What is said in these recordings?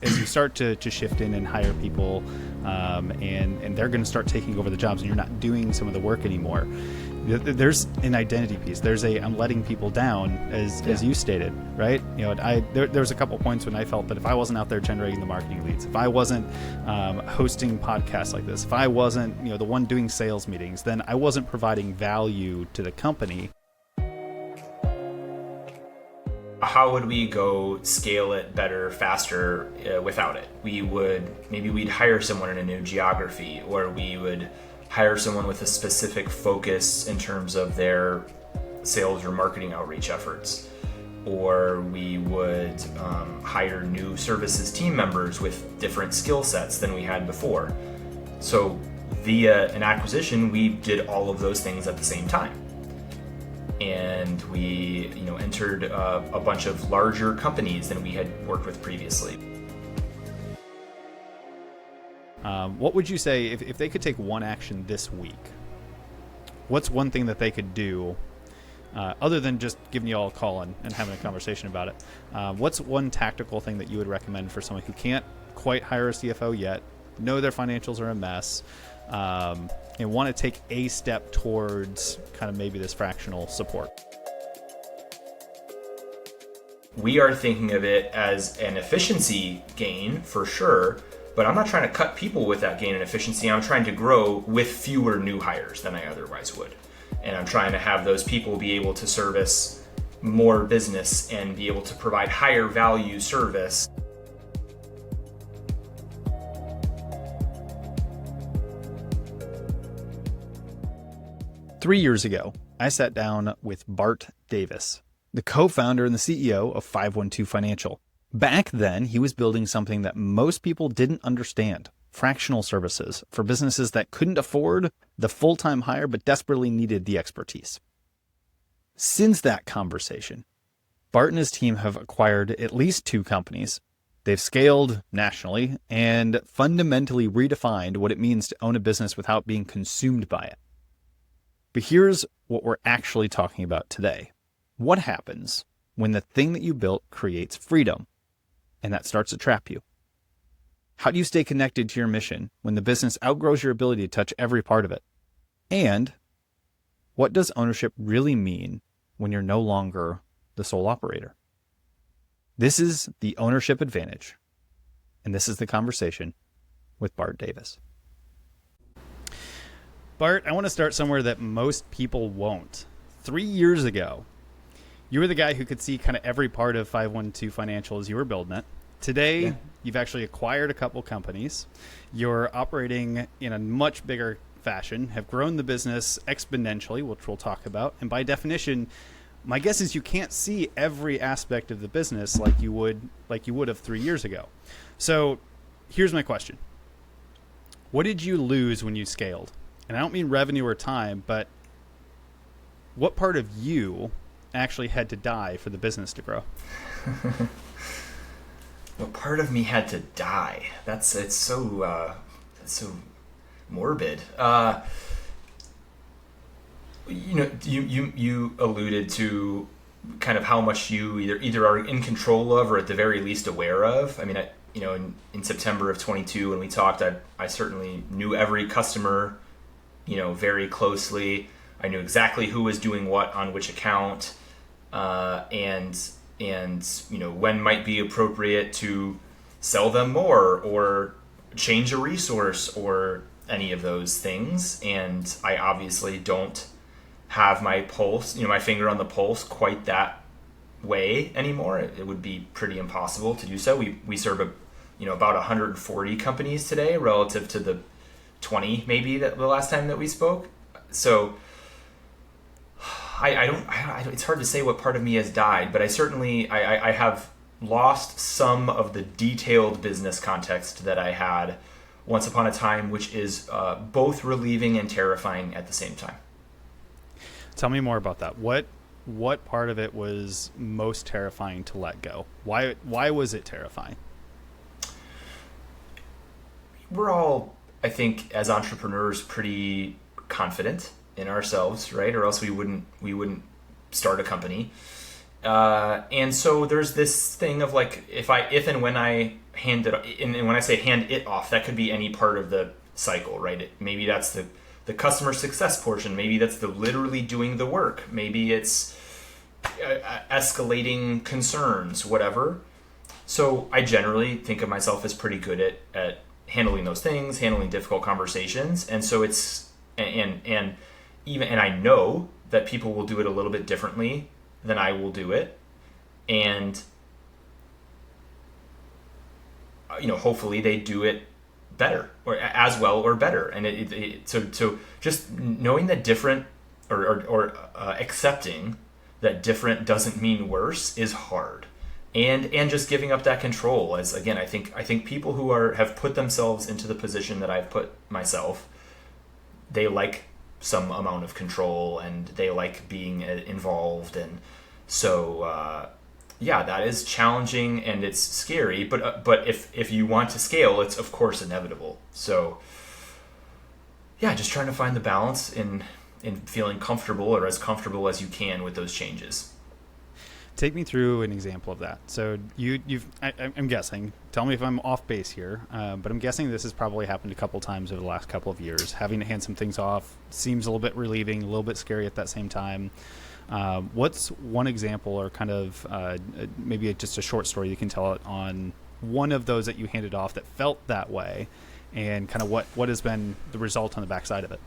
As you start to shift in and hire people, and they're going to start taking over the jobs, and you're not doing some of the work anymore, there's an identity piece. There's I'm letting people down, as you stated, right? There was a couple points when I felt that if I wasn't out there generating the marketing leads, if I wasn't hosting podcasts like this, if I wasn't the one doing sales meetings, then I wasn't providing value to the company. How would we go scale it better, faster without it? We'd hire someone in a new geography, or we would hire someone with a specific focus in terms of their sales or marketing outreach efforts. Or we would hire new services team members with different skill sets than we had before. So via an acquisition, we did all of those things at the same time. And we entered a bunch of larger companies than we had worked with previously. What would you say if they could take one action this week? What's one thing that they could do other than just giving you all a call and having a conversation about it? What's one tactical thing that you would recommend for someone who can't quite hire a CFO yet, know their financials are a mess, and want to take a step towards kind of maybe this fractional support? We are thinking of it as an efficiency gain for sure, but I'm not trying to cut people with that gain in efficiency. I'm trying to grow with fewer new hires than I otherwise would. And I'm trying to have those people be able to service more business and be able to provide higher value service. Three years ago, I sat down with Bart Davis, the co-founder and the CEO of 512 Financial. Back then, he was building something that most people didn't understand: fractional services for businesses that couldn't afford the full-time hire but desperately needed the expertise. Since that conversation, Bart and his team have acquired at least 2 companies. They've scaled nationally and fundamentally redefined what it means to own a business without being consumed by it. But here's what we're actually talking about today. What happens when the thing that you built creates freedom and that starts to trap you? How do you stay connected to your mission when the business outgrows your ability to touch every part of it? And what does ownership really mean when you're no longer the sole operator? This is the Ownership Advantage, and this is the conversation with Bart Davis. Bart, I want to start somewhere that most people won't. 3 years ago, you were the guy who could see kind of every part of 512 Financial as you were building it. Today, You've actually acquired a couple companies. You're operating in a much bigger fashion, have grown the business exponentially, which we'll talk about. And by definition, my guess is you can't see every aspect of the business like you would have 3 years ago. So here's my question. What did you lose when you scaled? And I don't mean revenue or time, but what part of you actually had to die for the business to grow? What part of me had to die? It's so morbid. You alluded to kind of how much you either are in control of or at the very least aware of. I mean, in September of 22 when we talked, I certainly knew every customer, very closely. I knew exactly who was doing what on which account, and when might be appropriate to sell them more or change a resource or any of those things. And I obviously don't have my pulse, my finger on the pulse quite that way anymore. It would be pretty impossible to do so. We serve about 140 companies today relative to the 20 maybe that the last time that we spoke. So I don't. It's hard to say what part of me has died, but I have lost some of the detailed business context that I had once upon a time, which is both relieving and terrifying at the same time. Tell me more about that. What part of it was most terrifying to let go? Why was it terrifying? We're all, I think, as entrepreneurs, pretty confident in ourselves, right? Or else we wouldn't start a company. And so there's this thing of like, if and when I hand it, and when I say hand it off, that could be any part of the cycle, right? Maybe that's the customer success portion. Maybe that's the literally doing the work. Maybe it's escalating concerns, whatever. So I generally think of myself as pretty good at handling those things, handling difficult conversations. And so it's, and I know that people will do it a little bit differently than I will do it. And, hopefully they do it better or as well or better. And so just knowing that different or accepting that different doesn't mean worse is hard. And just giving up that control, as again, I think people who have put themselves into the position that I've put myself, they like some amount of control and they like being involved, and so that is challenging and it's scary. But if you want to scale, it's of course inevitable. So just trying to find the balance in feeling comfortable or as comfortable as you can with those changes. Take me through an example of that. So I'm guessing, tell me if I'm off base here, but I'm guessing this has probably happened a couple times over the last couple of years. Having to hand some things off seems a little bit relieving, a little bit scary at that same time. What's one example or kind of maybe just a short story you can tell on one of those that you handed off that felt that way, and kind of what has been the result on the backside of it?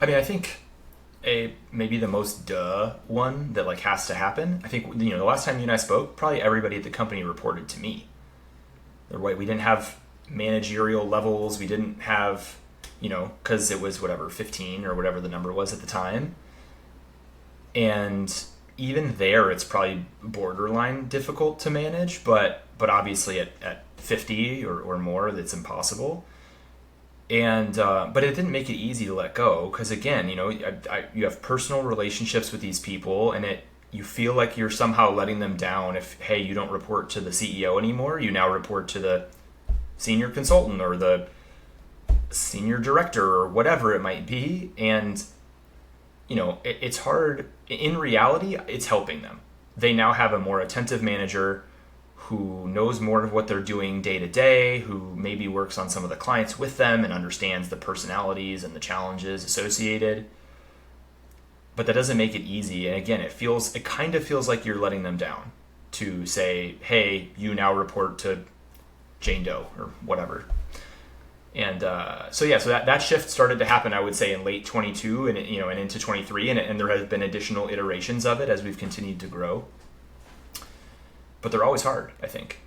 I mean, I think maybe the most one that has to happen. I think the last time you and I spoke, probably everybody at the company reported to me. We didn't have managerial levels. We didn't have, because it was 15 or whatever the number was at the time. And even there, it's probably borderline difficult to manage. But obviously at 50 or more, that's impossible. And but it didn't make it easy to let go, because again, you have personal relationships with these people, and you feel like you're somehow letting them down if, hey, you don't report to the CEO anymore, you now report to the senior consultant or the senior director or whatever it might be. And it's hard. In reality, it's helping them. They now have a more attentive manager who knows more of what they're doing day to day, who maybe works on some of the clients with them and understands the personalities and the challenges associated. But that doesn't make it easy. And again, it kind of feels like you're letting them down to say, hey, you now report to Jane Doe or whatever. And so that shift started to happen, I would say, in late 22 and into 23, and there have been additional iterations of it as we've continued to grow. But they're always hard, I think.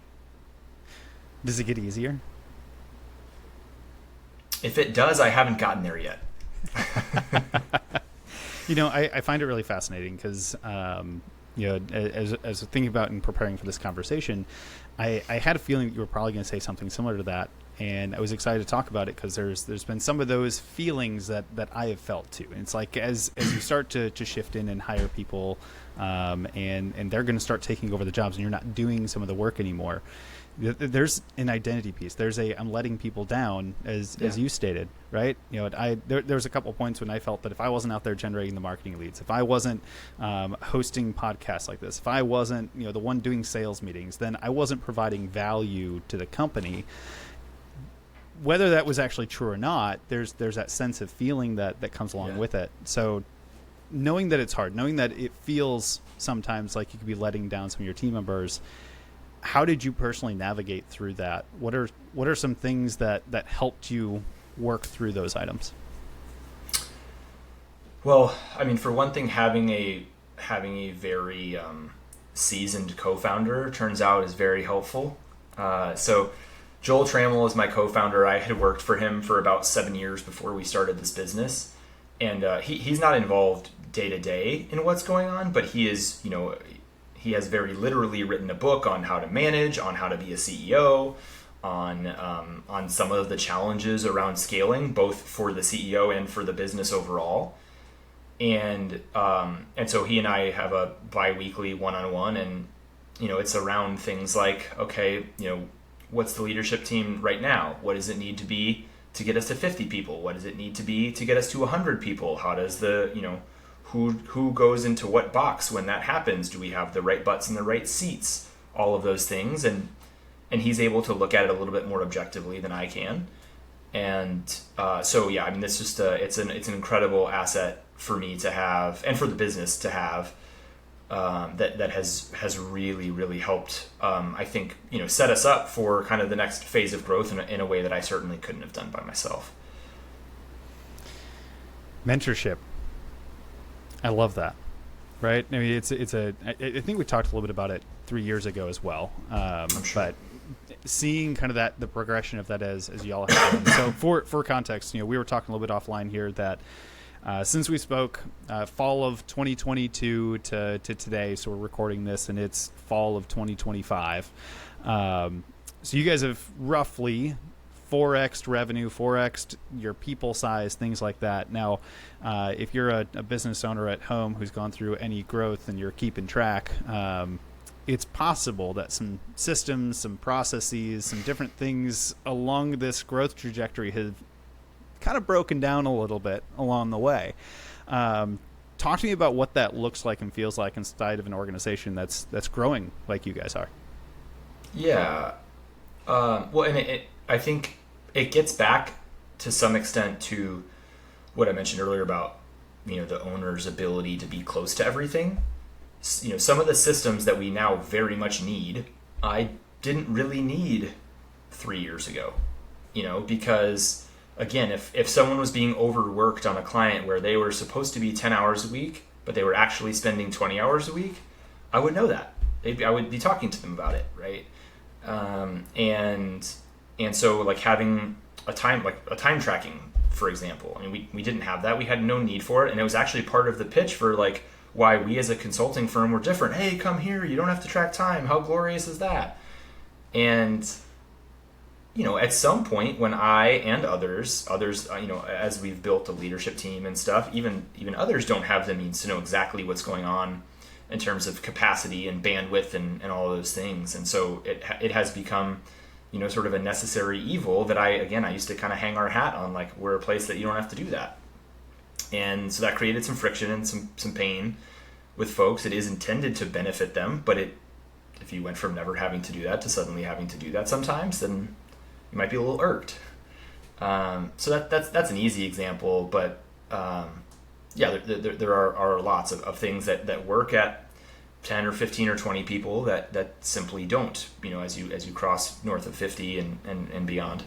Does it get easier? If it does, I haven't gotten there yet. I find it really fascinating because, as thinking about and preparing for this conversation, I had a feeling that you were probably going to say something similar to that. And I was excited to talk about it because there's been some of those feelings that I have felt too. And it's like as you start to shift in and hire people, and they're going to start taking over the jobs, and you're not doing some of the work anymore. There's an identity piece. There's I'm letting people down, as you stated, right? There was a couple of points when I felt that if I wasn't out there generating the marketing leads, if I wasn't hosting podcasts like this, if I wasn't the one doing sales meetings, then I wasn't providing value to the company. Whether that was actually true or not, there's that sense of feeling that comes along with it. So knowing that it's hard, knowing that it feels sometimes like you could be letting down some of your team members, how did you personally navigate through that? What are some things that helped you work through those items? Well, I mean, for one thing, having a very seasoned co-founder turns out is very helpful. So Joel Trammell is my co-founder. I had worked for him for about 7 years before we started this business. And he's not involved day to day in what's going on, but he is, he has very literally written a book on how to manage, on how to be a CEO, on some of the challenges around scaling, both for the CEO and for the business overall. And so he and I have a bi-weekly one-on-one, and it's around things like, okay, what's the leadership team right now? What does it need to be to get us to 50 people? What does it need to be to get us to 100 people? How does who goes into what box when that happens? Do we have the right butts in the right seats? All of those things. And and he's able to look at it a little bit more objectively than I can. And so yeah, I mean, it's just it's an incredible asset for me to have, and for the business to have. That has really helped, I think, set us up for kind of the next phase of growth in a way that I certainly couldn't have done by myself. Mentorship. I love that. Right? I mean, I think we talked a little bit about it 3 years ago as well. I'm sure. But seeing kind of the progression of that as y'all have done. So for context, we were talking a little bit offline here that since we spoke fall of 2022 to today, so we're recording this and it's fall of 2025. So you guys have roughly 4x'd revenue, 4x'd your people size, things like that. Now, if you're a business owner at home who's gone through any growth and you're keeping track, it's possible that some systems, some processes, some different things along this growth trajectory have kind of broken down a little bit along the way. Talk to me about what that looks like and feels like inside of an organization that's growing like you guys are. Yeah. Well, and I think it gets back to some extent to what I mentioned earlier about, the owner's ability to be close to everything. Some of the systems that we now very much need, I didn't really need 3 years ago, because again, if someone was being overworked on a client where they were supposed to be 10 hours a week, but they were actually spending 20 hours a week, I would know that. I would be talking to them about it, right? And so like having a time tracking, for example, I mean, we didn't have that. We had no need for it. And it was actually part of the pitch for like why we as a consulting firm were different. Hey, come here. You don't have to track time. How glorious is that? And at some point when I and others, as we've built a leadership team and stuff, even others don't have the means to know exactly what's going on in terms of capacity and bandwidth and all those things. And so it has become, sort of a necessary evil that I used to kind of hang our hat on, like, we're a place that you don't have to do that. And so that created some friction and some pain with folks. It is intended to benefit them, but if you went from never having to do that to suddenly having to do that sometimes, then you might be a little irked. So that's an easy example, but there are lots of things that work at 10 or 15 or 20 people that simply don't, as you cross north of 50 and beyond.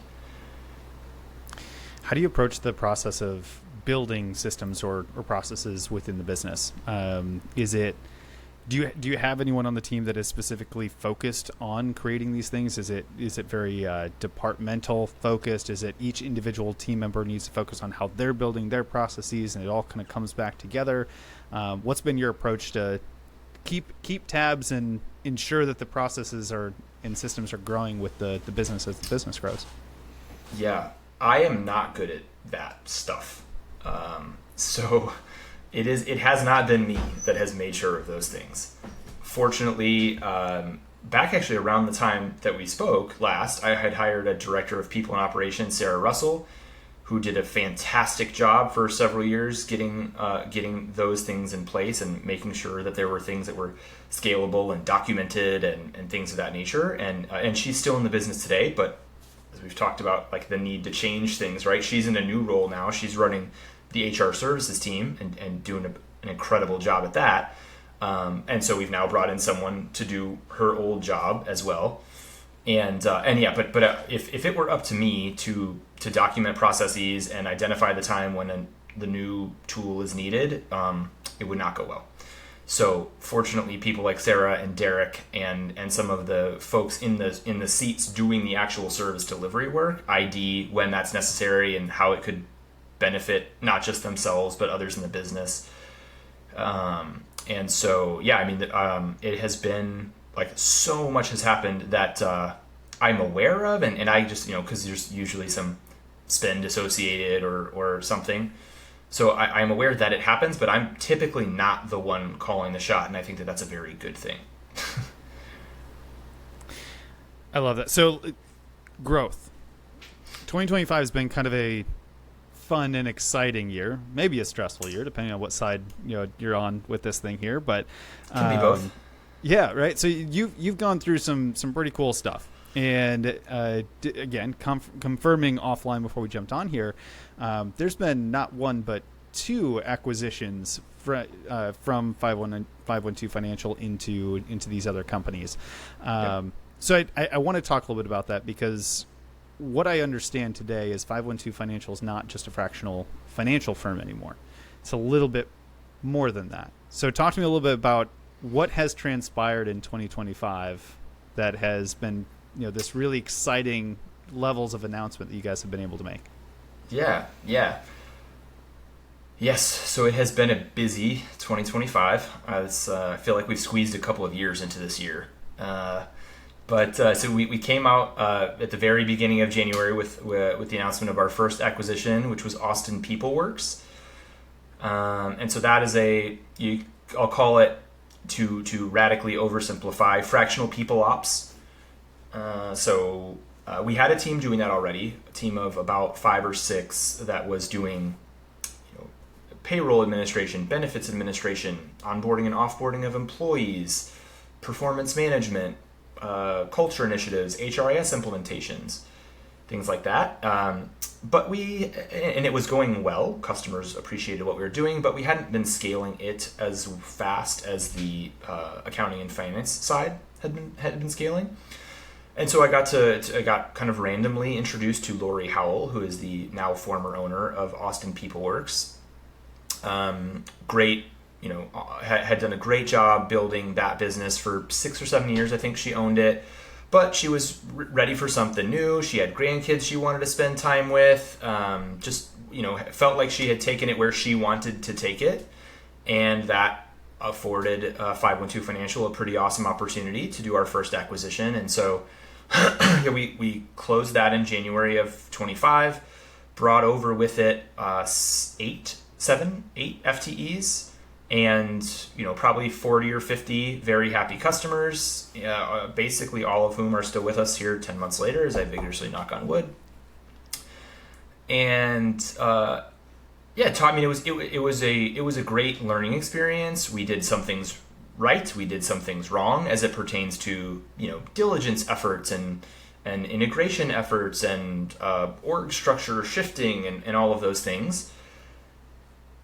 How do you approach the process of building systems or processes within the business? Do you have anyone on the team that is specifically focused on creating these things? Is it very departmental focused? Is it each individual team member needs to focus on how they're building their processes and it all kind of comes back together? What's been your approach to keep tabs and ensure that the processes and systems are growing with the business as the business grows? Yeah, I am not good at that stuff. So it has not been me that has made sure of those things. Fortunately, back actually around the time that we spoke last, I had hired a director of people and operations, Sarah Russell, who did a fantastic job for several years getting those things in place and making sure that there were things that were scalable and documented and things of that nature. And she's still in the business today, but as we've talked about, like the need to change things, right? She's in a new role now. She's running the HR services team and doing an incredible job at that. And so we've now brought in someone to do her old job as well. But if it were up to me to document processes and identify the time when the new tool is needed, it would not go well. So fortunately, people like Sarah and Derek and some of the folks in the seats doing the actual service delivery work ID when that's necessary and how it could benefit not just themselves but others in the business. And so it has been like so much has happened that I'm aware of, and I just because there's usually some spend associated or something. So I'm aware that it happens, but I'm typically not the one calling the shot, and I think that that's a very good thing. I love that. So growth. 2025 has been kind of a fun and exciting year, maybe a stressful year, depending on what side you're on with this thing here. But can be both. Yeah, right. So you've gone through some pretty cool stuff. And again, confirming offline before we jumped on here, there's been not one but two acquisitions from 512 Financial into these other companies. Yep. So I want to talk a little bit about that, because what I understand today is 512 Financial is not just a fractional financial firm anymore. It's a little bit more than that. So talk to me a little bit about what has transpired in 2025 that has been, this really exciting levels of announcement that you guys have been able to make. Yeah. Yes, so it has been a busy 2025. I feel like we've squeezed a couple of years into this year. So we came out at the very beginning of January with the announcement of our first acquisition, which was Austin PeopleWorks. And so that is I'll call it, to radically oversimplify, fractional people ops. We had a team doing that already, a team of about 5 or 6 that was doing payroll administration, benefits administration, onboarding and offboarding of employees, performance management, culture initiatives, HRIS implementations, things like that. And it was going well. Customers appreciated what we were doing, but we hadn't been scaling it as fast as the accounting and finance side had been scaling. And so I got kind of randomly introduced to Lori Howell, who is the now former owner of Austin PeopleWorks. Great, had done a great job building that business for 6 or 7 years. I think she owned it, but she was ready for something new. She had grandkids she wanted to spend time with. Felt like she had taken it where she wanted to take it, and that afforded 512 Financial a pretty awesome opportunity to do our first acquisition. And so we closed that in January of 25, brought over with it 8 FTEs, and probably 40 or 50 very happy customers, basically all of whom are still with us here 10 months later, as I vigorously knock on wood. And it was a great learning experience. We did some things right, we did some things wrong as it pertains to diligence efforts and integration efforts and org structure shifting and all of those things.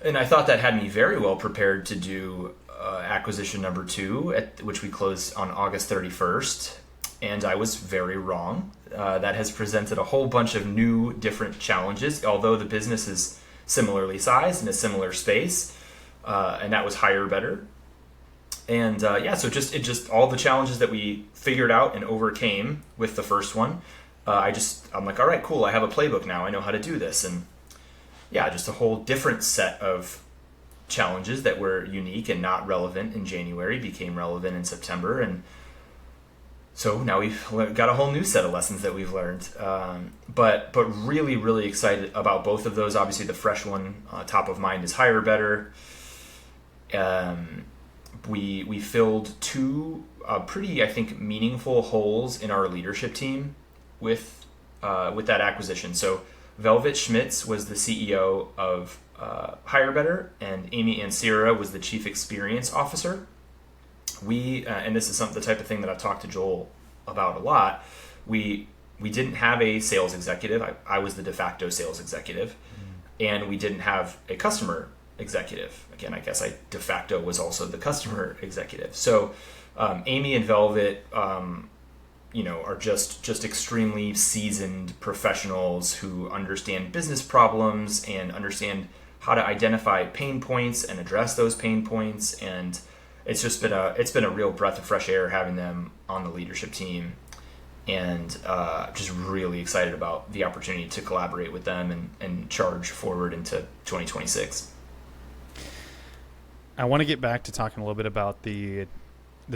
And I thought that had me very well prepared to do acquisition number 2, which we closed on August 31st. And I was very wrong. That has presented a whole bunch of new, different challenges, although the business is similarly sized in a similar space. And that was higher, better. And so just all the challenges that we figured out and overcame with the first one. I'm like, all right, cool. I have a playbook now. I know how to do this. And just a whole different set of challenges that were unique and not relevant in January became relevant in September. And so now we've got a whole new set of lessons that we've learned. But really, really excited about both of those. Obviously, the fresh one, top of mind, is higher, better. We filled 2 pretty, I think, meaningful holes in our leadership team with that acquisition. So Velvet Schmitz was the CEO of Hire Better, and Amy Ansira was the Chief Experience Officer. And this is the type of thing that I've talked to Joel about a lot. We didn't have a sales executive. I was the de facto sales executive, and we didn't have a customer executive. Again, I guess I de facto was also the customer executive. So Amy and Velvet are just extremely seasoned professionals who understand business problems and understand how to identify pain points and address those pain points. And it's been a real breath of fresh air having them on the leadership team, and just really excited about the opportunity to collaborate with them and charge forward into 2026. I want to get back to talking a little bit about the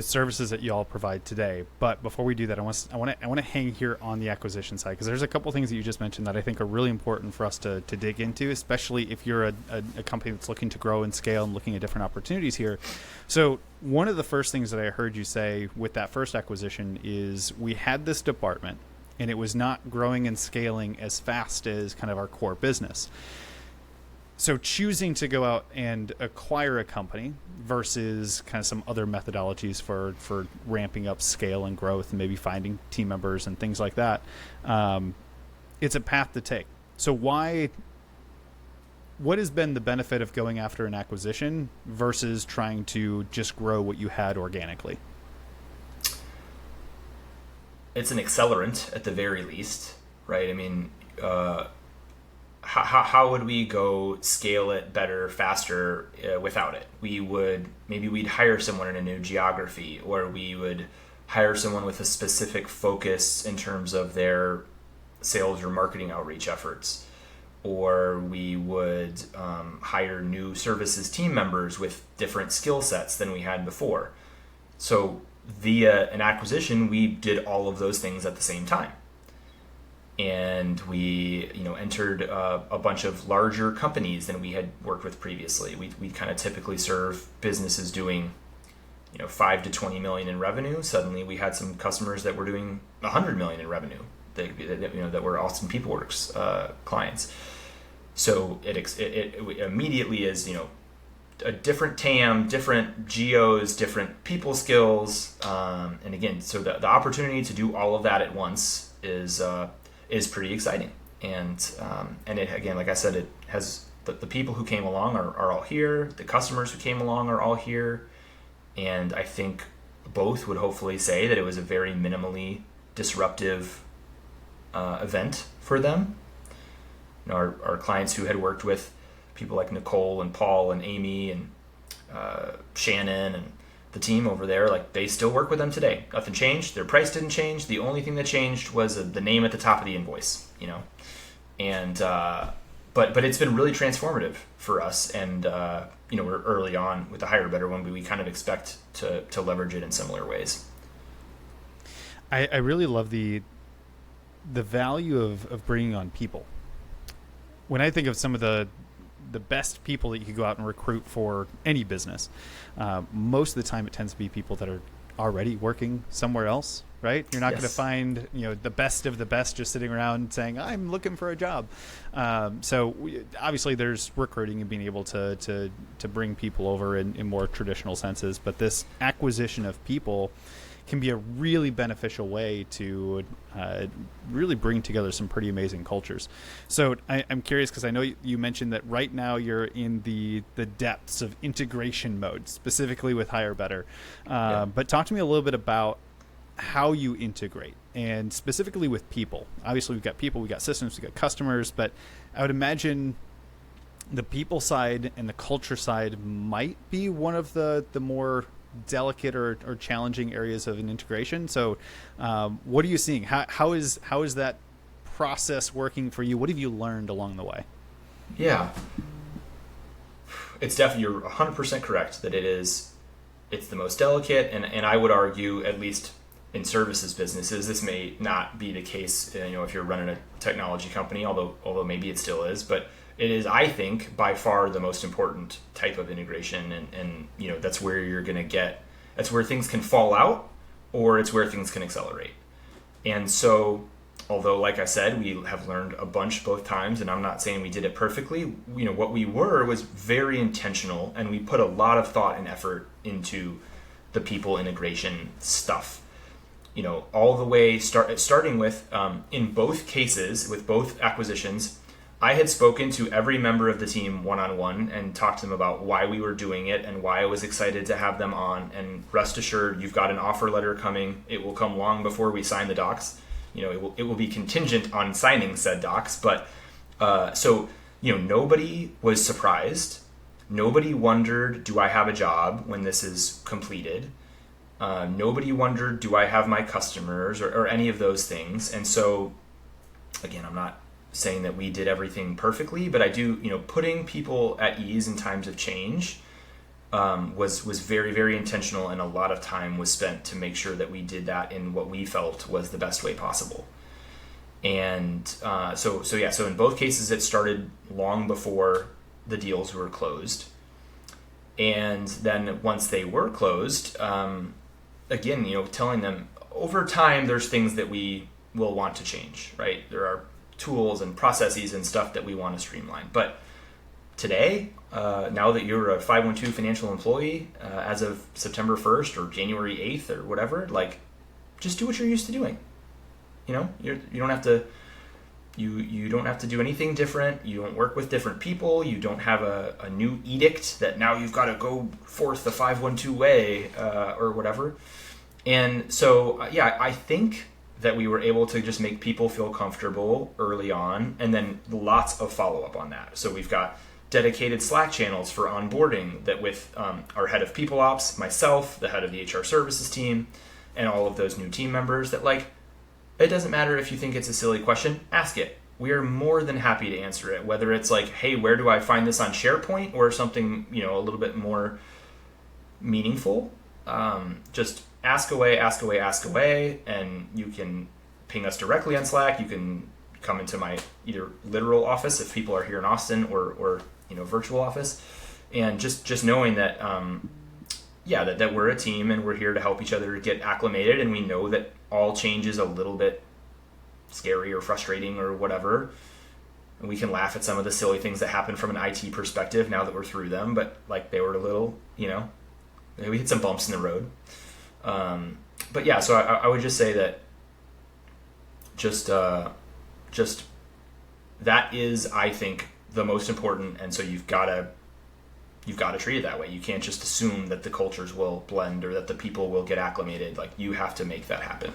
services that you all provide today. But before we do that, I want to hang here on the acquisition side, because there's a couple things that you just mentioned that I think are really important for us to dig into, especially if you're a company that's looking to grow and scale and looking at different opportunities here. So one of the first things that I heard you say with that first acquisition is we had this department and it was not growing and scaling as fast as kind of our core business. So choosing to go out and acquire a company versus kind of some other methodologies for ramping up scale and growth and maybe finding team members and things like that, it's a path to take. So what has been the benefit of going after an acquisition versus trying to just grow what you had organically? It's an accelerant at the very least, right? I mean, how would we go scale it better, faster without it? We'd hire someone in a new geography, or we would hire someone with a specific focus in terms of their sales or marketing outreach efforts, or we would hire new services team members with different skill sets than we had before. So via an acquisition, we did all of those things at the same time. And we, entered a bunch of larger companies than we had worked with previously. We kind of typically serve businesses doing, 5 to 20 million in revenue. Suddenly, we had some customers that were doing 100 million in revenue. That were Austin PeopleWorks clients. So it immediately is, a different TAM, different geos, different people skills, and again, so the opportunity to do all of that at once is pretty exciting. And it, again, like I said, it has the people who came along are all here. The customers who came along are all here. And I think both would hopefully say that it was a very minimally disruptive event for them. Our clients who had worked with people like Nicole and Paul and Amy and Shannon and the team over there, like, they still work with them today. Nothing changed. Their price didn't change. The only thing that changed was the name at the top of the invoice, and but it's been really transformative for us. And we're early on with the Hire Better one, but we kind of expect to leverage it in similar ways. I really love the value of bringing on people. When I think of some of the best people that you could go out and recruit for any business, most of the time it tends to be people that are already working somewhere else, right? You're not going to find the best of the best just sitting around saying, I'm looking for a job. Obviously there's recruiting and being able to bring people over in more traditional senses, but this acquisition of people can be a really beneficial way to really bring together some pretty amazing cultures. So I'm curious, because I know you mentioned that right now you're in the depths of integration mode, specifically with Hire Better. But talk to me a little bit about how you integrate, and specifically with people. Obviously, we've got people, we've got systems, we've got customers, but I would imagine the people side and the culture side might be one of the more delicate or challenging areas of an integration. So what are you seeing? How is that process working for you? What have you learned along the way? Yeah, it's definitely, you're 100% correct that it's the most delicate, and I would argue, at least in services businesses, this may not be the case, if you're running a technology company, although maybe it still is, but it is, I think, by far the most important type of integration, and that's where that's where things can fall out, or it's where things can accelerate. And so, although, like I said, we have learned a bunch both times, and I'm not saying we did it perfectly, what we were was very intentional, and we put a lot of thought and effort into the people integration stuff. All the way starting with, in both cases, with both acquisitions, I had spoken to every member of the team one-on-one and talked to them about why we were doing it and why I was excited to have them on. And rest assured, you've got an offer letter coming. It will come long before we sign the docs. It will be contingent on signing said docs. But nobody was surprised. Nobody wondered, do I have a job when this is completed? Nobody wondered, do I have my customers, or any of those things. And so, again, I'm not saying that we did everything perfectly, but I do, putting people at ease in times of change was very, very intentional, and a lot of time was spent to make sure that we did that in what we felt was the best way possible. And so in both cases, it started long before the deals were closed. And then once they were closed, again, telling them over time, there's things that we will want to change, right? There are tools and processes and stuff that we want to streamline. But today, now that you're a 512 financial employee, as of September 1st or January 8th or whatever, like, just do what you're used to doing. You don't have to. You don't have to do anything different. You don't work with different people. You don't have a new edict that now you've got to go forth the 512 way or whatever. And so, I think that we were able to just make people feel comfortable early on, and then lots of follow-up on that. So we've got dedicated Slack channels for onboarding that with our head of people ops, myself, the head of the HR services team, and all of those new team members that, like, it doesn't matter if you think it's a silly question, ask it. We are more than happy to answer it, whether it's like, hey, where do I find this on SharePoint, or something, a little bit more meaningful. Just ask away, and you can ping us directly on Slack. You can come into my either literal office if people are here in Austin, or virtual office, and just knowing that that we're a team and we're here to help each other get acclimated, and we know that all change is a little bit scary or frustrating or whatever. And we can laugh at some of the silly things that happen from an IT perspective now that we're through them, but like they were a little, we hit some bumps in the road. But yeah, so I would just say that just that is, I think, the most important. And so you've got to treat it that way. You can't just assume that the cultures will blend or that the people will get acclimated. Like, you have to make that happen.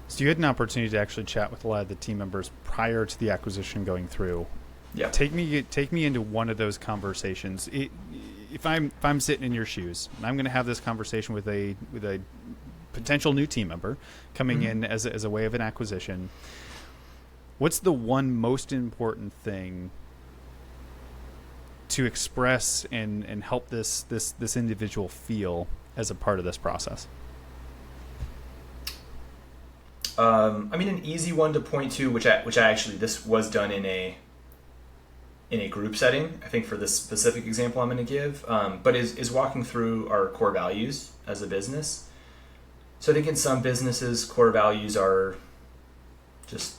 So you had an opportunity to actually chat with a lot of the team members prior to the acquisition going through. Yeah. Take me into one of those conversations. If I'm sitting in your shoes, and I'm going to have this conversation with a potential new team member coming in as a way of an acquisition. What's the one most important thing to express and help this individual feel as a part of this process? An easy one to point to, which I actually, this was done in a group setting, I think, for this specific example I'm going to give, but is walking through our core values as a business. So I think in some businesses, core values are just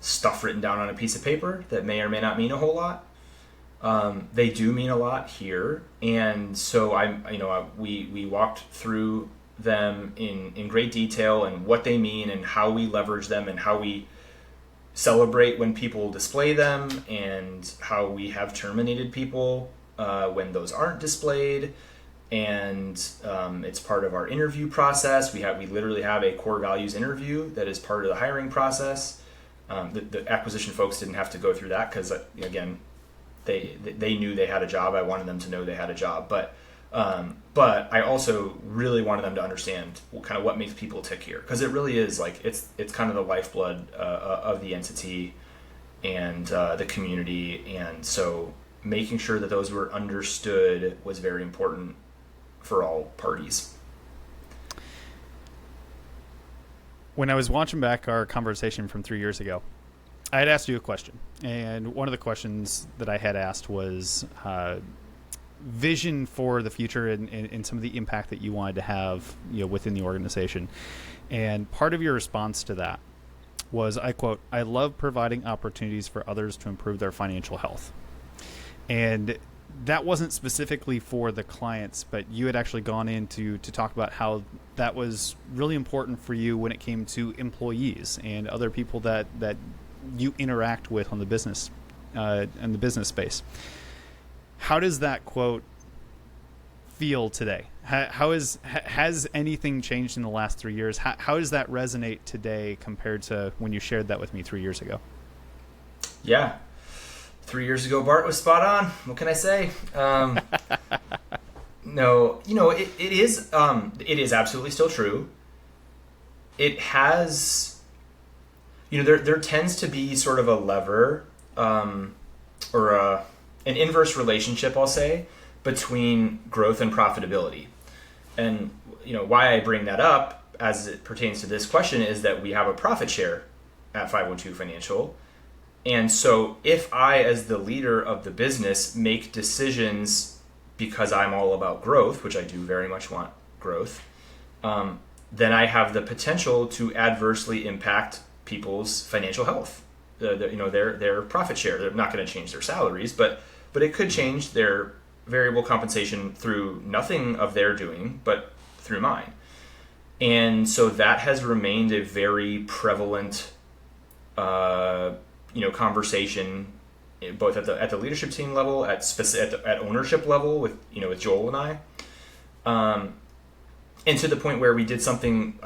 stuff written down on a piece of paper that may or may not mean a whole lot. They do mean a lot here, and so we walked through them in great detail, and what they mean and how we leverage them and how we celebrate when people display them, and how we have terminated people when those aren't displayed. And it's part of our interview process. We literally have a core values interview that is part of the hiring process. The acquisition folks didn't have to go through that because, again, they knew they had a job. I wanted them to know they had a job, but I also really wanted them to understand kind of what makes people tick here, because it really is like it's kind of the lifeblood of the entity and the community, and so making sure that those were understood was very important for all parties. When I was watching back our conversation from 3 years ago, I had asked you a question, and one of the questions that I had asked was vision for the future and some of the impact that you wanted to have, within the organization. And part of your response to that was, I quote, "I love providing opportunities for others to improve their financial health." And that wasn't specifically for the clients, but you had actually gone in to talk about how that was really important for you when it came to employees and other people that you interact with on the business in the business space. How does that quote feel today? Has anything changed in the last 3 years? How does that resonate today compared to when you shared that with me 3 years ago? Yeah. 3 years ago, Bart was spot on. What can I say? No, it is absolutely still true. It has, there tends to be sort of a lever, or an inverse relationship, I'll say, between growth and profitability. And, why I bring that up as it pertains to this question is that we have a profit share at 512 Financial. And so if I, as the leader of the business, make decisions because I'm all about growth, which I do very much want growth, then I have the potential to adversely impact people's financial health. their profit share. They're not going to change their salaries, but it could change their variable compensation through nothing of their doing, but through mine. And so that has remained a very prevalent, conversation, both at the leadership team level, at ownership level with Joel and I, and to the point where we did something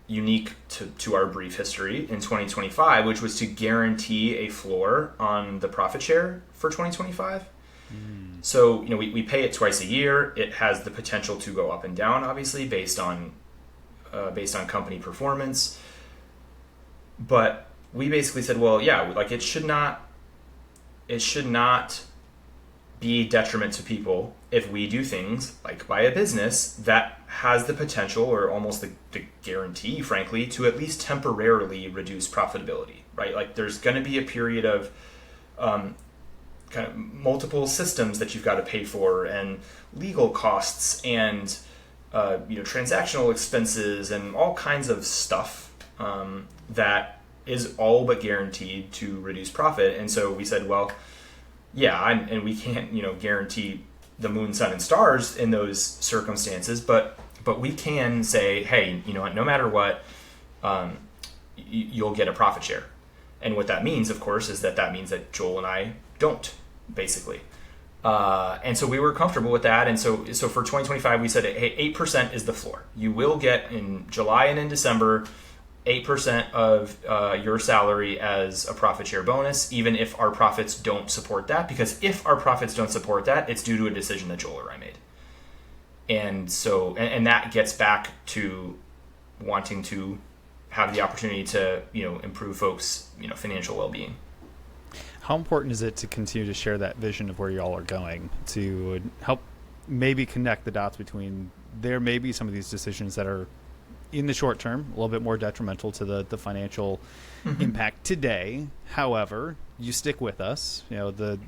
unique to our brief history in 2025, which was to guarantee a floor on the profit share for 2025. So we pay it twice a year. It has the potential to go up and down, obviously based on company performance. But we basically said, well, yeah, like it should not be detriment to people if we do things like buy a business that has the potential or almost the guarantee, frankly, to at least temporarily reduce profitability, right? Like there's going to be a period of kind of multiple systems that you've got to pay for, and legal costs, and transactional expenses, and all kinds of stuff that is all but guaranteed to reduce profit. And so we said, well, yeah, and we can't guarantee the moon, sun, and stars in those circumstances, but we can say, hey, no matter what, you'll get a profit share. And what that means, of course, is that means that Joel and I don't, basically. And so we were comfortable with that. And so for 2025, we said, hey, 8% is the floor. You will get in July and in December 8% of your salary as a profit share bonus, even if our profits don't support that. Because if our profits don't support that, it's due to a decision that Joel or I made. And so, and that gets back to wanting to have the opportunity to, improve folks, financial well-being. How important is it to continue to share that vision of where y'all are going, to help maybe connect the dots between there may be some of these decisions that are in the short term a little bit more detrimental to the financial impact today. However, you stick with us, the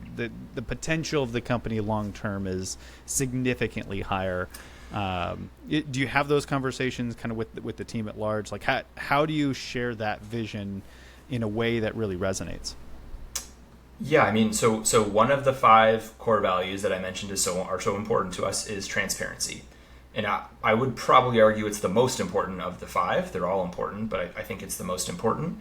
potential of the company long term is significantly higher. Do you have those conversations kind of with the team at large? Like how do you share that vision in a way that really resonates? Yeah, I mean, so one of the 5 core values that I mentioned are so important to us is transparency. And I would probably argue it's the most important of the 5. They're all important, but I think it's the most important.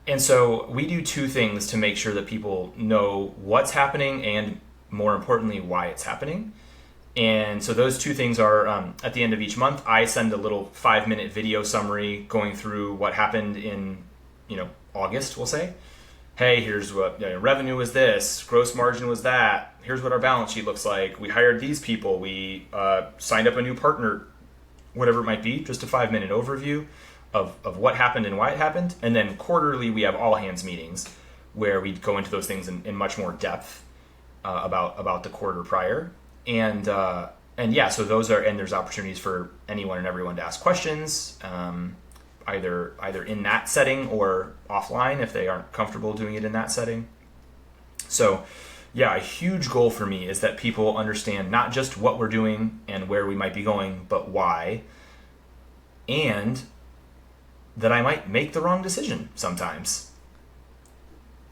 And so we do 2 things to make sure that people know what's happening and, more importantly, why it's happening. And so those 2 things are, at the end of each month, I send a little 5-minute video summary going through what happened in, August, we'll say. Hey, here's what revenue was this, gross margin was that, here's what our balance sheet looks like, we hired these people, we signed up a new partner, whatever it might be, just a 5-minute overview of what happened and why it happened. And then quarterly, we have all hands meetings where we go into those things in much more depth about the quarter prior. And yeah, so those are, and there's opportunities for anyone and everyone to ask questions, either in that setting or offline if they aren't comfortable doing it in that setting. So yeah, a huge goal for me is that people understand not just what we're doing and where we might be going, but why, and that I might make the wrong decision sometimes,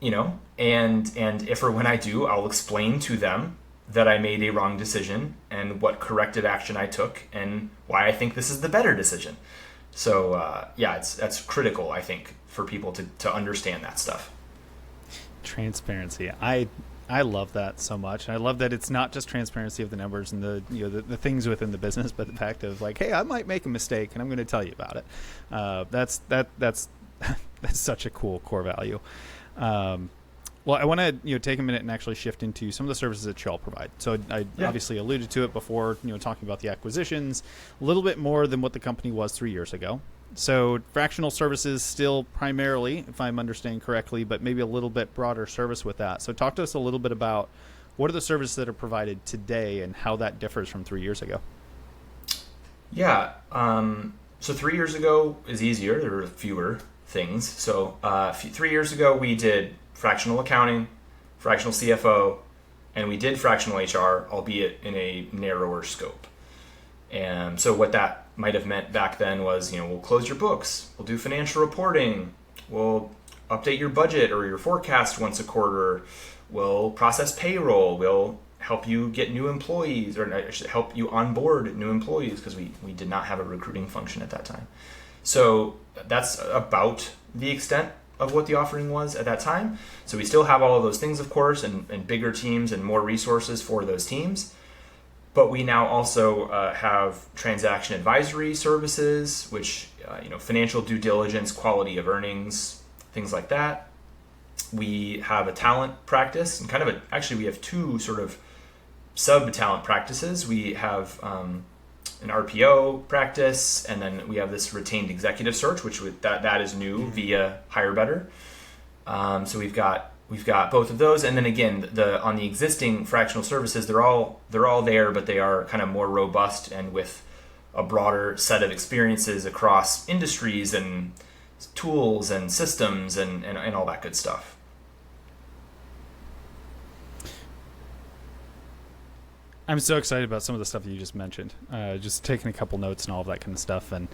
and if or when I do, I'll explain to them that I made a wrong decision and what corrective action I took and why I think this is the better decision. So yeah, that's critical, I think, for people to understand that stuff. Transparency. I love that so much. And I love that it's not just transparency of the numbers and the things within the business, but the fact of like, hey, I might make a mistake and I'm going to tell you about it. That's such a cool core value. Well, I want to take a minute and actually shift into some of the services that y'all provide. So I obviously alluded to it before, talking about the acquisitions, a little bit more than what the company was 3 years ago. So fractional services still primarily, if I'm understanding correctly, but maybe a little bit broader service with that. So talk to us a little bit about what are the services that are provided today and how that differs from 3 years ago. Yeah. So 3 years ago is easier. There were fewer things. So 3 years ago, we did fractional accounting, fractional CFO, and we did fractional HR, albeit in a narrower scope. And so what that might have meant back then was, we'll close your books, we'll do financial reporting, we'll update your budget or your forecast once a quarter. We'll process payroll. We'll help you get new employees, or help you onboard new employees, because we did not have a recruiting function at that time. So that's about the extent of what the offering was at that time. So we still have all of those things, of course, and bigger teams and more resources for those teams. But we now also have transaction advisory services, which, financial due diligence, quality of earnings, things like that. We have a talent practice, and actually we have two sort of sub-talent practices. We have an RPO practice, and then we have this retained executive search, which that is new via Hire Better. So we've got both of those, and then again, on the existing fractional services, they're all there, but they are kind of more robust and with a broader set of experiences across industries and tools and systems and all that good stuff. I'm so excited about some of the stuff that you just mentioned. Just taking a couple notes and all of that kind of stuff. And,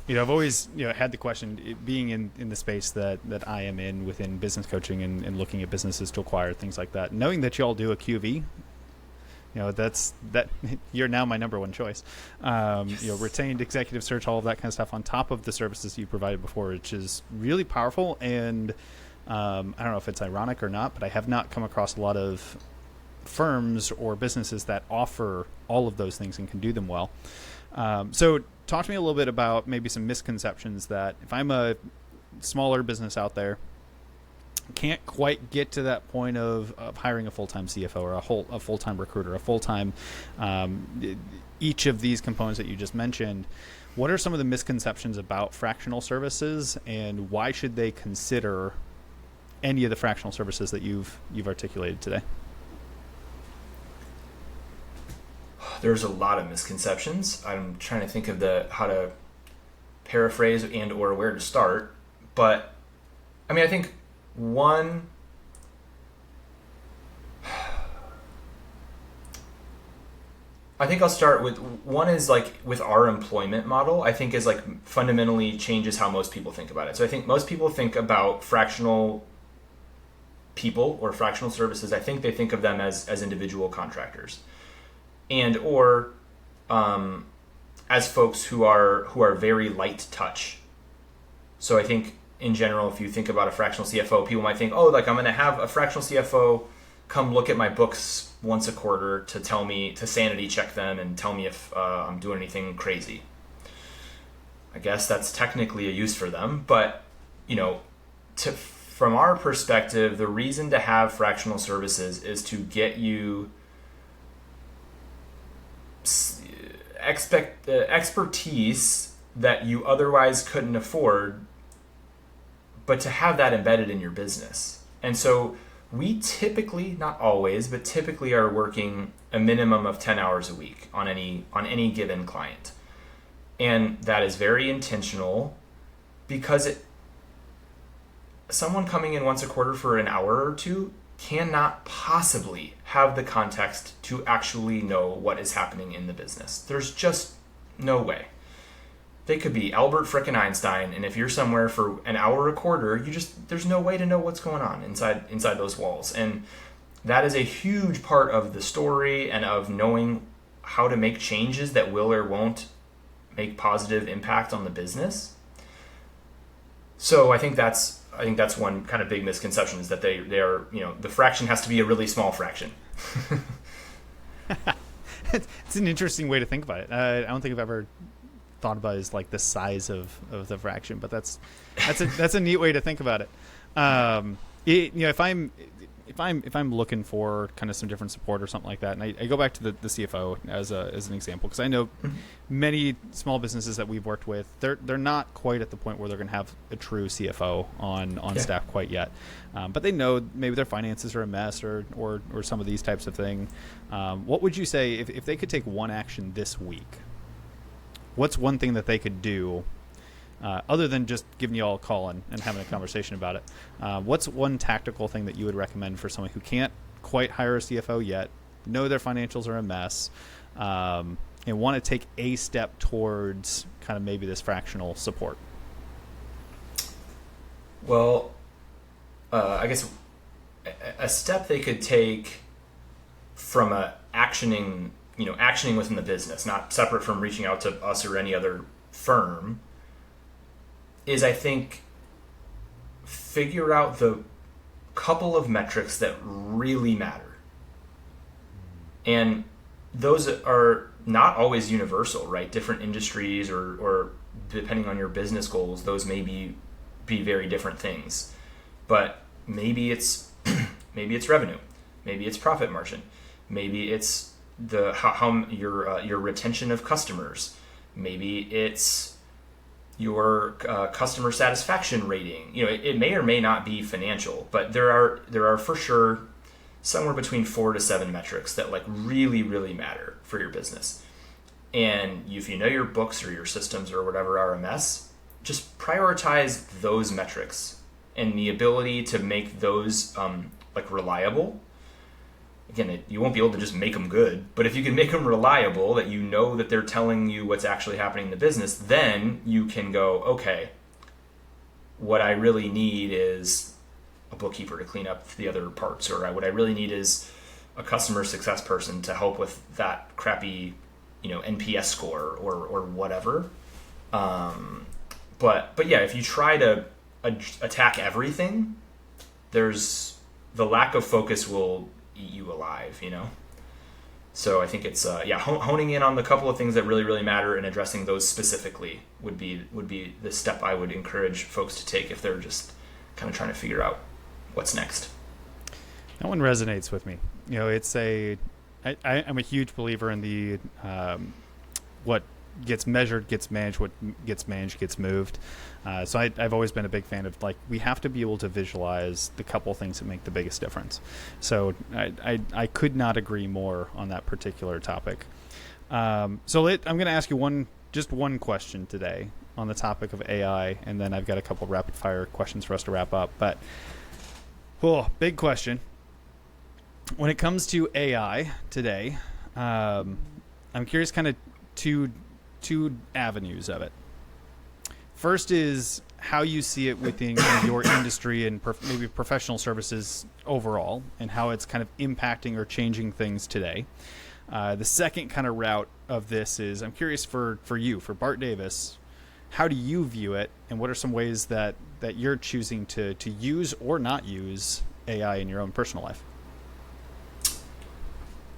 I've always had the question, being in the space that I am in within business coaching and looking at businesses to acquire, things like that. Knowing that you all do a QV, that you're now my number one choice. Retained executive search, all of that kind of stuff on top of the services you provided before, which is really powerful. And I don't know if it's ironic or not, but I have not come across a lot of firms or businesses that offer all of those things and can do them well. So talk to me a little bit about maybe some misconceptions that if I'm a smaller business out there, can't quite get to that point of hiring a full-time CFO or a full-time recruiter, a full-time, each of these components that you just mentioned. What are some of the misconceptions about fractional services, and why should they consider any of the fractional services that you've articulated today? There's a lot of misconceptions. I'm trying to think of how to paraphrase and or where to start. But I think one, I'll start with one is with our employment model, I think is fundamentally changes how most people think about it. So I think most people think about fractional people or fractional services. I think they think of them as individual contractors. And or as folks who are very light touch. So I think in general, if you think about a fractional CFO, people might think, I'm going to have a fractional CFO come look at my books once a quarter to sanity check them and tell me if I'm doing anything crazy. I guess that's technically a use for them, but from our perspective, the reason to have fractional services is to get you expertise that you otherwise couldn't afford, but to have that embedded in your business. And so we typically, not always, but typically are working a minimum of 10 hours a week on any given client. And that is very intentional, because someone coming in once a quarter for an hour or two cannot possibly have the context to actually know what is happening in the business. There's just no way. They could be Albert frickin' Einstein, and if you're somewhere for an hour a quarter, there's no way to know what's going on inside those walls. And that is a huge part of the story and of knowing how to make changes that will or won't make positive impact on the business. So I think that's one kind of big misconception, is that they are, the fraction has to be a really small fraction. It's an interesting way to think about it. I don't think I've ever thought about it as the size of the fraction, but that's a neat way to think about it. If I'm looking for kind of some different support or something like that, and I go back to the CFO as an example, because I know many small businesses that we've worked with, they're not quite at the point where they're going to have a true CFO on staff quite yet, but they know maybe their finances are a mess or some of these types of things. What would you say if they could take one action this week? What's one thing that they could do? Other than just giving you all a call and having a conversation about it, what's one tactical thing that you would recommend for someone who can't quite hire a CFO yet, know their financials are a mess, and want to take a step towards kind of maybe this fractional support? Well, I guess a step they could take from a actioning within the business, not separate from reaching out to us or any other firm, is I think figure out the couple of metrics that really matter. And those are not always universal, right? Different industries or depending on your business goals, those may be very different things. But maybe it's maybe it's revenue, maybe it's profit margin, maybe it's the how your retention of customers, maybe it's your customer satisfaction rating. It may or may not be financial, but there are for sure somewhere between 4 to 7 metrics that like really really matter for your business. And if you know your books or your systems or whatever RMS, just prioritize those metrics and the ability to make those like reliable. Again, you won't be able to just make them good, but if you can make them reliable, that you know that they're telling you what's actually happening in the business, then you can go, okay, what I really need is a bookkeeper to clean up the other parts, or what I really need is a customer success person to help with that crappy, NPS score or whatever. But yeah, if you try to attack everything, there's the lack of focus will eat you alive, So I think it's honing in on the couple of things that really really matter and addressing those specifically would be the step I would encourage folks to take if they're just kind of trying to figure out what's next. That one resonates with me. I'm a huge believer in the what gets measured gets managed, what gets managed gets moved. So I've always been a big fan of we have to be able to visualize the couple things that make the biggest difference. So I could not agree more on that particular topic. I'm going to ask you one question today on the topic of AI, and then I've got a couple rapid fire questions for us to wrap up. But big question. When it comes to AI today, I'm curious kind of two avenues of it. First is how you see it within your industry and maybe professional services overall, and how it's kind of impacting or changing things today. The second kind of route of this is I'm curious for you, for Bart Davis, how do you view it, and what are some ways that you're choosing to use or not use AI in your own personal life?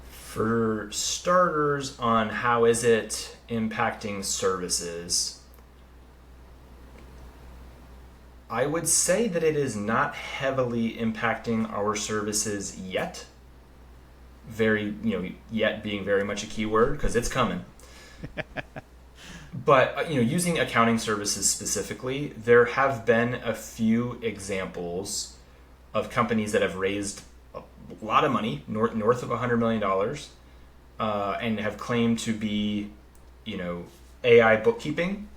For starters, on how is it impacting services, I would say that it is not heavily impacting our services yet. Yet being very much a key word, because it's coming. But using accounting services specifically, there have been a few examples of companies that have raised a lot of money, north of $100 million, and have claimed to be, AI bookkeeping,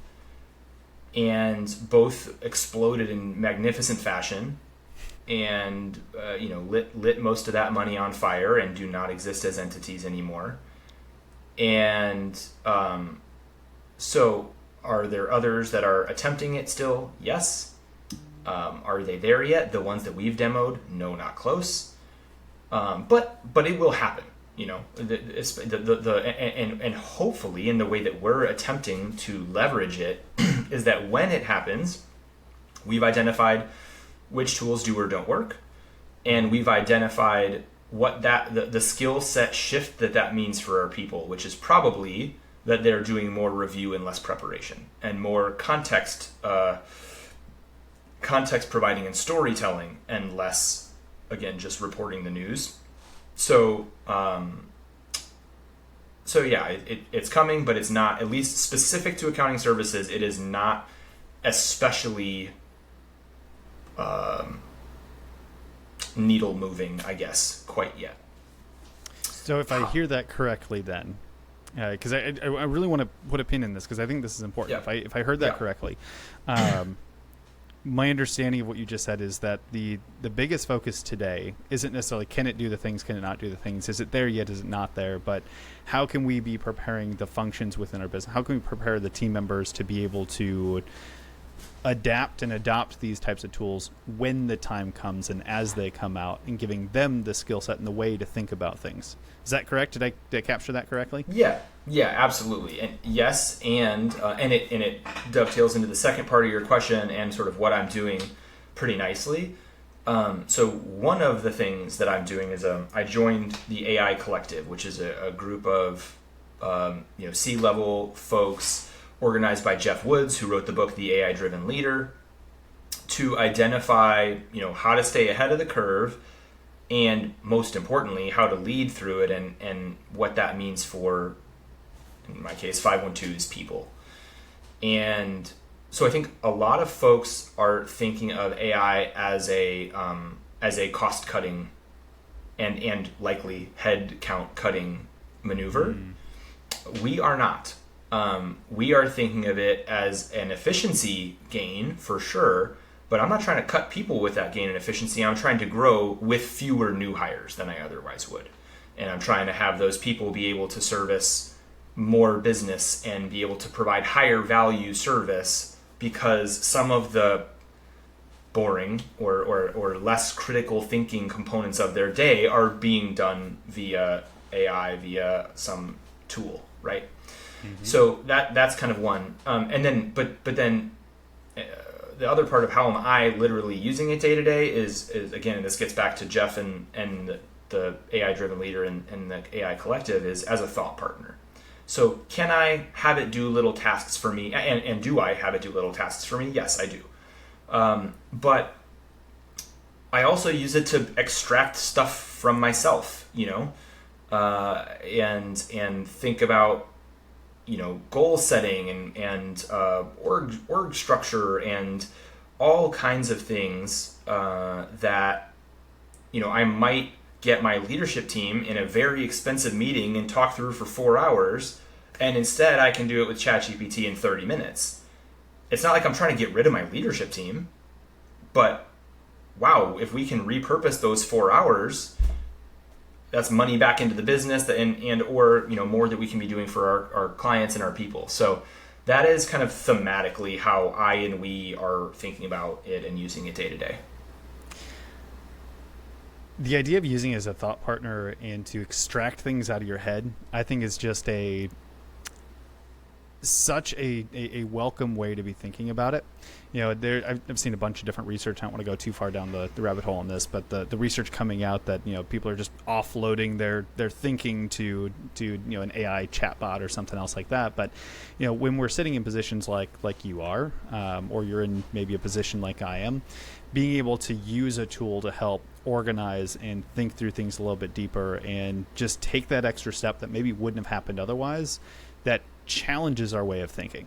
and both exploded in magnificent fashion, and lit most of that money on fire and do not exist as entities anymore. And so, are there others that are attempting it still? Yes. Are they there yet? The ones that we've demoed, no, not close. But it will happen, and hopefully in the way that we're attempting to leverage it is that when it happens, we've identified which tools do or don't work, and we've identified what the skill set shift that means for our people, which is probably that they're doing more review and less preparation, and more context providing and storytelling, and less, again, just reporting the news. So it's coming, but it's not, at least specific to accounting services, it is not especially needle moving, I guess, quite yet. So if I hear that correctly, then, because I really want to put a pin in this, because I think this is important. Yeah. If I heard that correctly, my understanding of what you just said is that the biggest focus today isn't necessarily can it do the things, can it not do the things, is it there yet, is it not there, but how can we be preparing the functions within our business? How can we prepare the team members to be able to adapt and adopt these types of tools when the time comes and as they come out, and giving them the skill set and the way to think about things. Is that correct? Did I capture that correctly? Yeah, absolutely, and yes, and it dovetails into the second part of your question and sort of what I'm doing pretty nicely. So one of the things that I'm doing is I joined the AI Collective, which is a group of C-level folks organized by Jeff Woods, who wrote the book The AI-Driven Leader, to identify how to stay ahead of the curve, and most importantly, how to lead through it, and what that means for, in my case, 512's people. And so I think a lot of folks are thinking of AI as a cost cutting and likely head count cutting maneuver. We are not. We are thinking of it as an efficiency gain for sure, but I'm not trying to cut people with that gain in efficiency. I'm trying to grow with fewer new hires than I otherwise would. And I'm trying to have those people be able to service more business and be able to provide higher value service, because some of the boring or less critical thinking components of their day are being done via AI, via some tool, right? Mm-hmm. So that's kind of one. And then, but then the other part of how am I literally using it day to day is again, this gets back to Jeff and the AI driven leader and the AI collective, is as a thought partner. So can I have it do little tasks for me? And do I have it do little tasks for me? Yes, I do. But I also use it to extract stuff from myself, and think about, goal setting and org structure and all kinds of things that, I might get my leadership team in a very expensive meeting and talk through for 4 hours, and instead I can do it with ChatGPT in 30 minutes. It's not like I'm trying to get rid of my leadership team, but wow, if we can repurpose those 4 hours, that's money back into the business and or more that we can be doing for our clients and our people. So that is kind of thematically how I and we are thinking about it and using it day to day. The idea of using it as a thought partner and to extract things out of your head, I think is just such a welcome way to be thinking about it. I've seen a bunch of different research. I don't want to go too far down the rabbit hole on this, but the research coming out that people are just offloading their thinking to an AI chatbot or something else like that. But when we're sitting in positions like you are, or you're in maybe a position like I am, being able to use a tool to help organize and think through things a little bit deeper and just take that extra step that maybe wouldn't have happened otherwise, that challenges our way of thinking.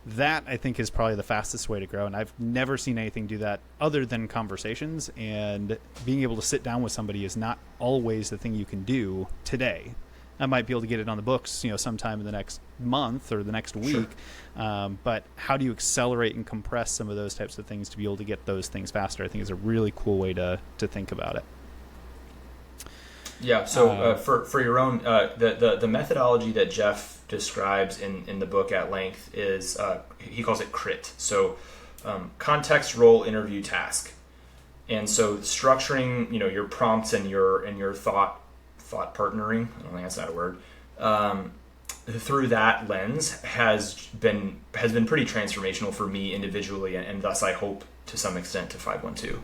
That, I think, is probably the fastest way to grow, and I've never seen anything do that other than conversations, and being able to sit down with somebody is not always the thing you can do today. I might be able to get it on the books, sometime in the next month or the next week. Sure. But how do you accelerate and compress some of those types of things to be able to get those things faster? I think is a really cool way to think about it. Yeah. So for your own, the methodology that Jeff describes in the book at length is he calls it CRIT. So context, role, interview, task. And so structuring, your prompts and your thought partnering, I don't think that's not a word, through that lens has been pretty transformational for me individually, and thus I hope to some extent to 512.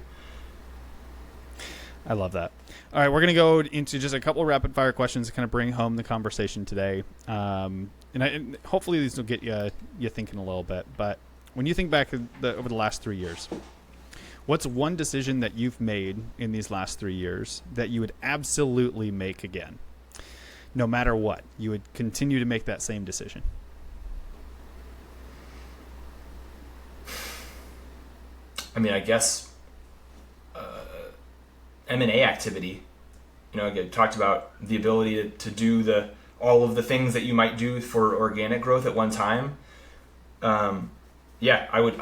I love that. All right, we're going to go into just a couple of rapid fire questions to kind of bring home the conversation today. And hopefully these will get you thinking a little bit. But when you think back over the last 3 years, what's one decision that you've made in these last 3 years that you would absolutely make again? No matter what, you would continue to make that same decision. I mean, I guess M&A activity. I talked about the ability to do all of the things that you might do for organic growth at one time. Yeah, I would.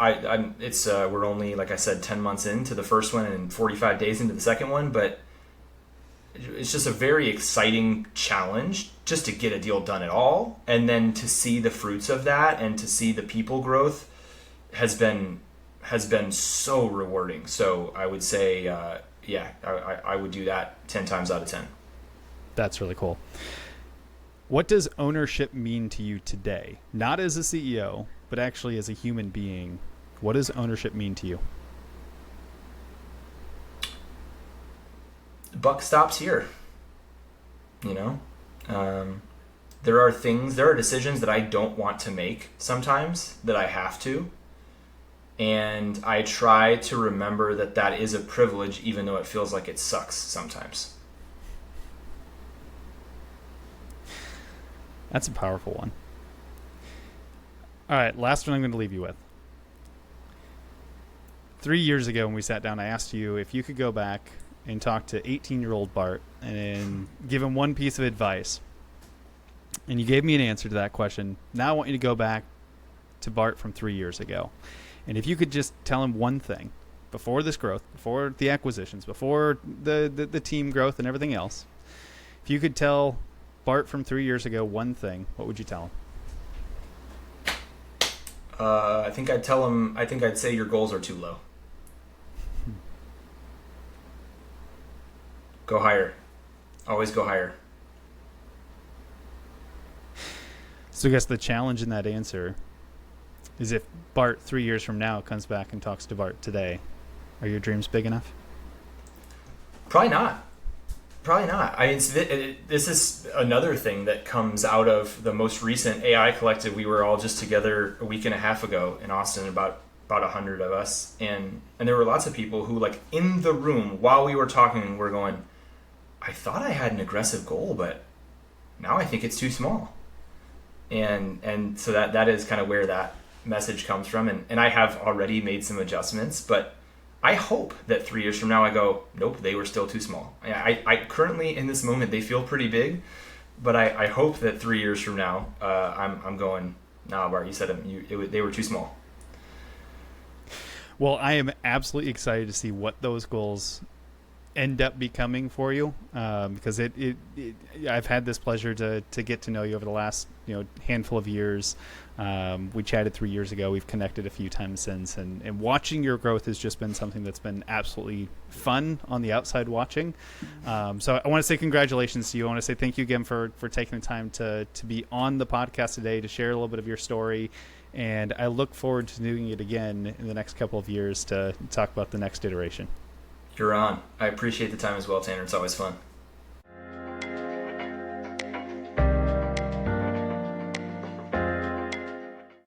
It's we're only, like I said, 10 months into the first one and 45 days into the second one, but it's just a very exciting challenge just to get a deal done at all, and then to see the fruits of that and to see the people growth has been has been so rewarding. So I would say, I would do that 10 times out of 10. That's really cool. What does ownership mean to you today? Not as a CEO, but actually as a human being. What does ownership mean to you? Buck stops here. You know, there are decisions that I don't want to make sometimes that I have to. And I try to remember that that is a privilege, even though it feels like it sucks sometimes. That's a powerful one. All right, last one I'm going to leave you with. 3 years ago when we sat down, I asked you if you could go back and talk to 18-year-old Bart and give him one piece of advice. And you gave me an answer to that question. Now I want you to go back to Bart from 3 years ago. And if you could just tell him one thing, before this growth, before the acquisitions, before the team growth and everything else, if you could tell Bart from 3 years ago one thing, what would you tell him? I think I'd say your goals are too low. Go higher. Always go higher. So I guess the challenge in that answer is if Bart 3 years from now comes back and talks to Bart today, are your dreams big enough? Probably not. I mean, this is another thing that comes out of the most recent AI collective. We were all just together a week and a half ago in Austin, about 100 of us, and there were lots of people who, like, in the room while we were talking, were going, I thought I had an aggressive goal, but now I think it's too small. And so that is kind of where that message comes from. And I have already made some adjustments, but I hope that 3 years from now I go, nope, they were still too small. I currently, in this moment, they feel pretty big, but I hope that 3 years from now I'm going, nah, Bart, you said they were too small. Well, I am absolutely excited to see what those goals end up becoming for you, because I've had this pleasure to get to know you over the last handful of years. We chatted 3 years ago. We've connected a few times since, and watching your growth has just been something that's been absolutely fun on the outside watching. So I want to say congratulations to you. I want to say thank you again for taking the time to be on the podcast today, to share a little bit of your story. And I look forward to doing it again in the next couple of years to talk about the next iteration. You're on. I appreciate the time as well, Tanner. It's always fun.